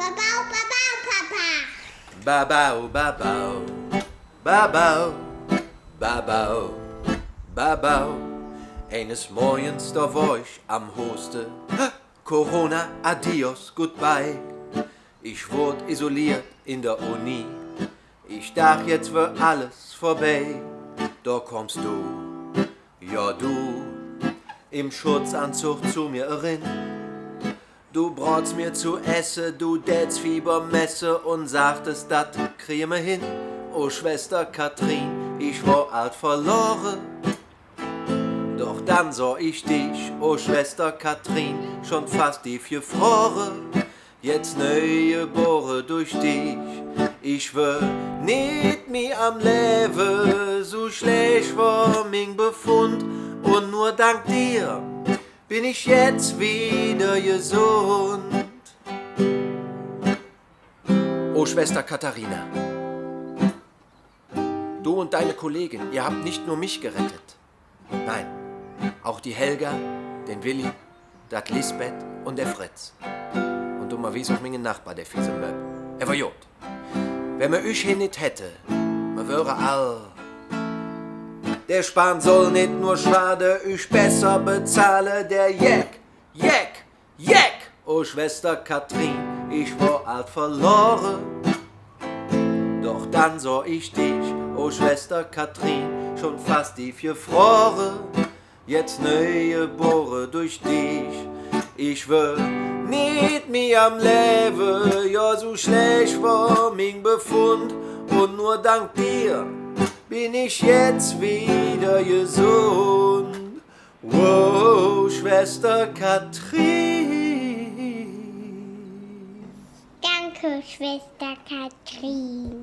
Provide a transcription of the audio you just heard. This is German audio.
Babau, Babau, Papa. Babau, Babau, Babau, Babau, Babau. Eines Morgens, da war ich am Hoste. Corona, adios, goodbye. Ich wurde isoliert in der Uni. Ich dachte, jetzt wird alles vorbei. Da kommst du, ja du, im Schutzanzug zu mir rein. Du bratst mir zu essen, du tätst Fiebermesse und sagtest, dat kriegen wir hin. Oh Schwester Katrin, ich war alt verloren. Doch dann sah ich dich, oh Schwester Katrin, schon fast die gefroren. Jetzt neue Bohre durch dich. Ich will nicht mehr am Leben, so schlecht war mein Befund. Und nur dank dir bin ich jetzt wieder gesund. Oh Schwester Katharina, du und deine Kollegin, ihr habt nicht nur mich gerettet. Nein, auch die Helga, den Willi, dat Lisbeth und der Fritz. Und dummerweise auch mein Nachbar, der fiese Möb. Er war jod. Wenn man euch hier nicht hätte, man wäre all. Der Spahn soll nicht nur schade, euch besser bezahle. Der Jeck, Jeck, Jeck. Oh Schwester Katrin, ich war alt verloren. Doch dann sah ich dich, oh Schwester Katrin, schon fast die gefroren. Jetzt neue Bohre durch dich. Ich will nicht mehr am Leben, ja so schlecht war mein Befund. Und nur dank dir bin ich jetzt wieder gesund. Wow, Schwester Katrin. Danke, Schwester Katrin.